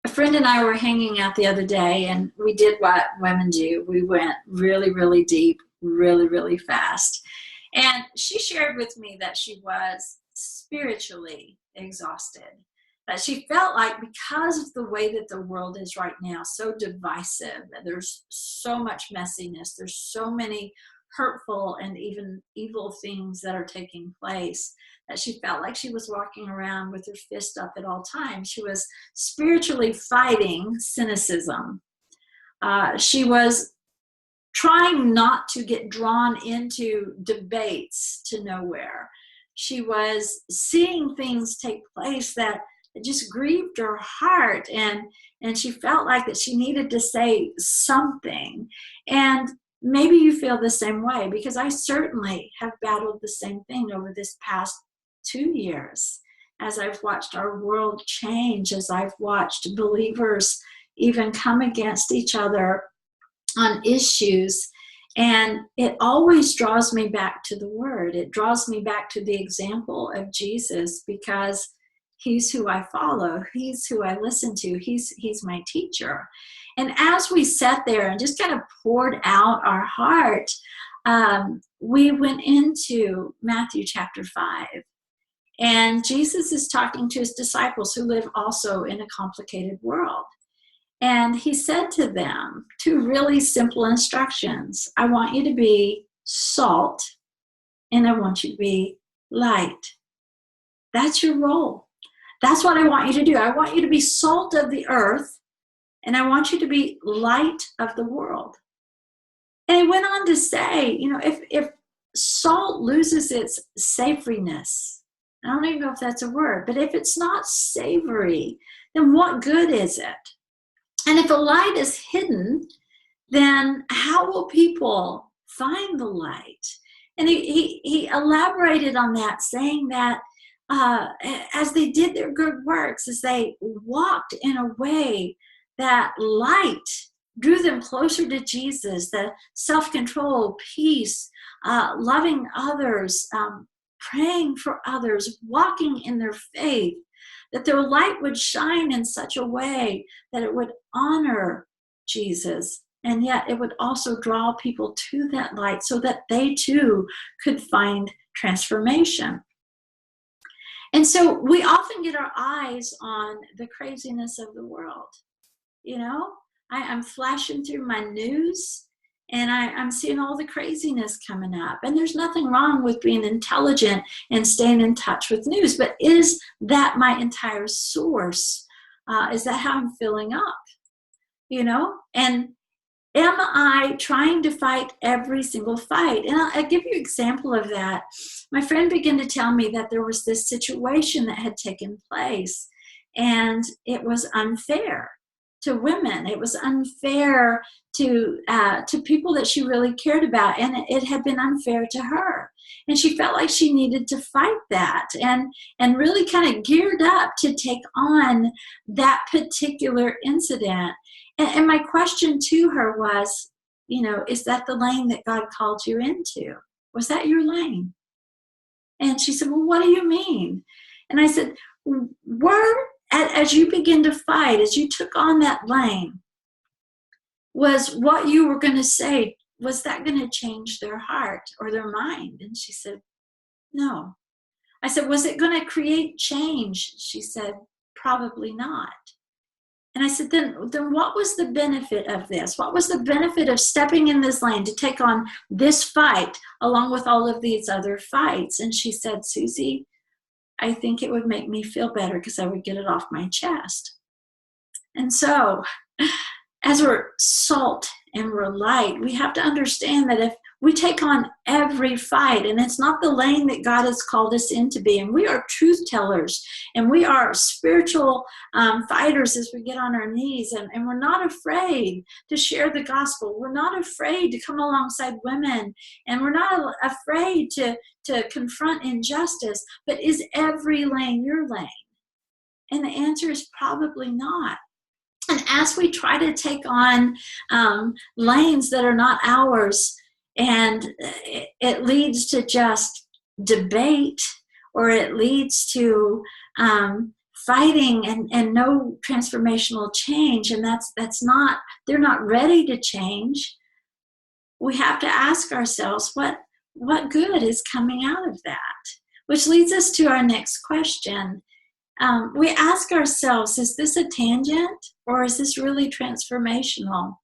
A friend and I were hanging out the other day, and we did what women do. We went really, really deep, really, really fast. And she shared with me that she was spiritually exhausted, that she felt like because of the way that the world is right now, so divisive, and there's so much messiness, there's so many hurtful and even evil things that are taking place, that she felt like she was walking around with her fist up at all times. She was spiritually fighting cynicism. She was trying not to get drawn into debates to nowhere. She was seeing things take place that just grieved her heart, and she felt like that she needed to say something. And maybe you feel the same way, because I certainly have battled the same thing over this past 2 years, as I've watched our world change, as I've watched believers even come against each other on issues. And it always draws me back to the Word. It draws me back to the example of Jesus, because He's who I follow. He's who I listen to. He's my teacher. And as we sat there and just kind of poured out our heart, we went into Matthew chapter 5. And Jesus is talking to his disciples who live also in a complicated world. And he said to them two really simple instructions. I want you to be salt, and I want you to be light. That's your role. That's what I want you to do. I want you to be salt of the earth, and I want you to be light of the world. And he went on to say, if salt loses its savoriness, I don't even know if that's a word, but if it's not savory, then what good is it? And if a light is hidden, then how will people find the light? And he elaborated on that, saying that as they did their good works, as they walked in a way that light drew them closer to Jesus, the self-control, peace, loving others, praying for others, walking in their faith, that their light would shine in such a way that it would honor Jesus, and yet it would also draw people to that light so that they too could find transformation. And so we often get our eyes on the craziness of the world. I'm flashing through my news, and I'm seeing all the craziness coming up. And there's nothing wrong with being intelligent and staying in touch with news, but is that my entire source? Is that how I'm filling up? And am I trying to fight every single fight? And I'll give you an example of that. My friend began to tell me that there was this situation that had taken place, and it was unfair to women. It was unfair to people that she really cared about, and it had been unfair to her. And she felt like she needed to fight that, and really kind of geared up to take on that particular incident. And my question to her was, is that the lane that God called you into? Was that your lane? And she said, well, what do you mean? And I said, as you begin to fight, as you took on that lane, was what you were going to say, was that going to change their heart or their mind? And she said, no. I said, was it going to create change? She said, probably not. And I said, then what was the benefit of this? What was the benefit of stepping in this lane to take on this fight along with all of these other fights? And she said, Susie, I think it would make me feel better because I would get it off my chest. And so, as we're salt and we're light, we have to understand that if we take on every fight, and it's not the lane that God has called us in to be, and we are truth tellers, and we are spiritual fighters as we get on our knees, and we're not afraid to share the gospel. We're not afraid to come alongside women, and we're not afraid to confront injustice. But is every lane your lane? And the answer is probably not. And as we try to take on lanes that are not ours, and it leads to just debate, or it leads to fighting and no transformational change, and that's not, they're not ready to change, we have to ask ourselves, what good is coming out of that? Which leads us to our next question. We ask ourselves, is this a tangent or is this really transformational?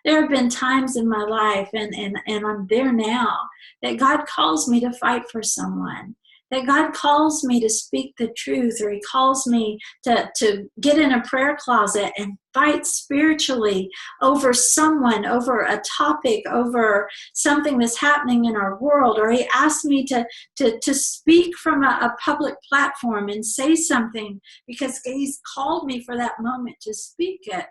There have been times in my life, and I'm there now, that God calls me to fight for someone, that God calls me to speak the truth, or he calls me to get in a prayer closet and fight spiritually over someone, over a topic, over something that's happening in our world, or he asks me to speak from a public platform and say something because he's called me for that moment to speak it.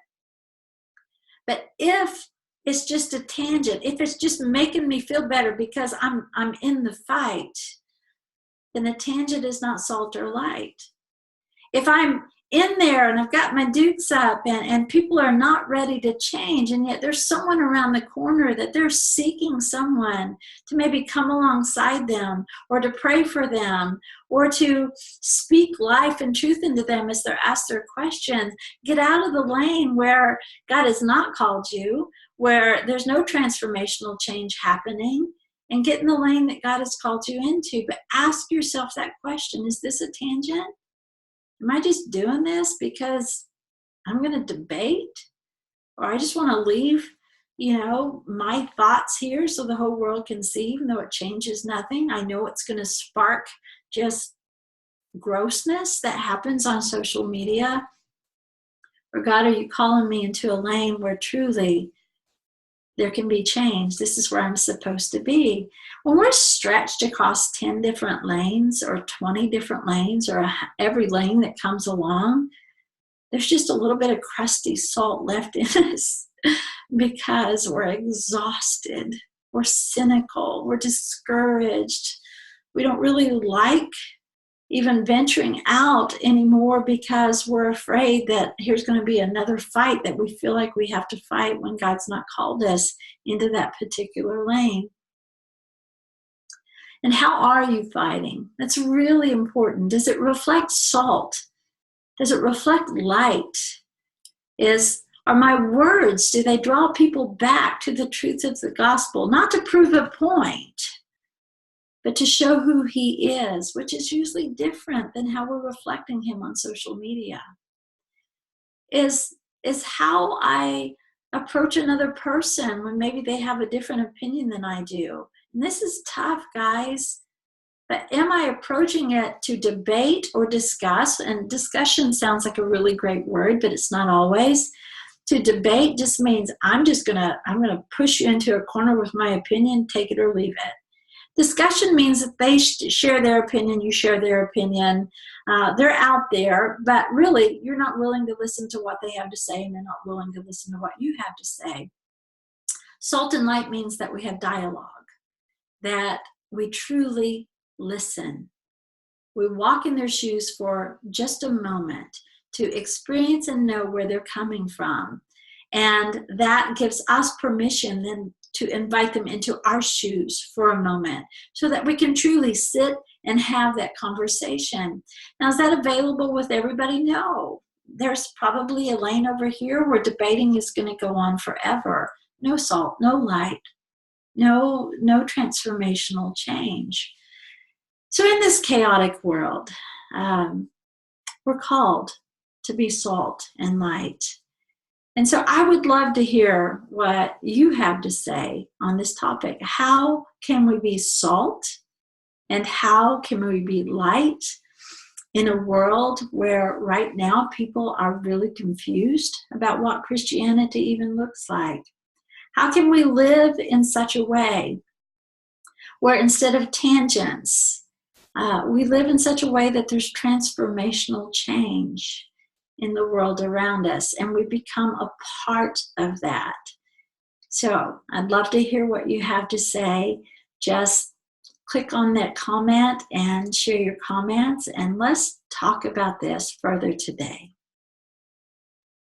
But if it's just a tangent, if it's just making me feel better because I'm in the fight, then a tangent is not salt or light. If I'm in there and I've got my dukes up and people are not ready to change, and yet there's someone around the corner that they're seeking someone to maybe come alongside them, or to pray for them, or to speak life and truth into them as they're asked their questions, get out of the lane where God has not called you, where there's no transformational change happening, and get in the lane that God has called you into. But ask yourself that question, is this a tangent? Am I just doing this because I'm going to debate? Or I just want to leave, my thoughts here so the whole world can see, even though it changes nothing. I know it's going to spark just grossness that happens on social media. Or God, are you calling me into a lane where truly there can be change? This is where I'm supposed to be. When we're stretched across 10 different lanes or 20 different lanes, or every lane that comes along, there's just a little bit of crusty salt left in us because we're exhausted, we're cynical, we're discouraged. We don't really like even venturing out anymore because we're afraid that here's going to be another fight that we feel like we have to fight when God's not called us into that particular lane. And how are you fighting? That's really important. Does it reflect salt? Does it reflect light? Are my words, do they draw people back to the truth of the gospel? Not to prove a point, but to show who he is, which is usually different than how we're reflecting him on social media. Is how I approach another person when maybe they have a different opinion than I do. And this is tough, guys. But am I approaching it to debate or discuss? And discussion sounds like a really great word, but it's not always. To debate just means I'm gonna push you into a corner with my opinion, take it or leave it. Discussion means that they share their opinion, you share their opinion. They're out there, but really you're not willing to listen to what they have to say, and they're not willing to listen to what you have to say. Salt and light means that we have dialogue, that we truly listen. We walk in their shoes for just a moment to experience and know where they're coming from. And that gives us permission then to invite them into our shoes for a moment so that we can truly sit and have that conversation. Now, is that available with everybody? No. There's probably a lane over here where debating is going to go on forever. No salt, no light, no transformational change. So in this chaotic world, we're called to be salt and light. And so I would love to hear what you have to say on this topic. How can we be salt and how can we be light in a world where right now people are really confused about what Christianity even looks like? How can we live in such a way where instead of tangents, we live in such a way that there's transformational change in the world around us, and we become a part of that. So I'd love to hear what you have to say. Just click on that comment and share your comments, and let's talk about this further today.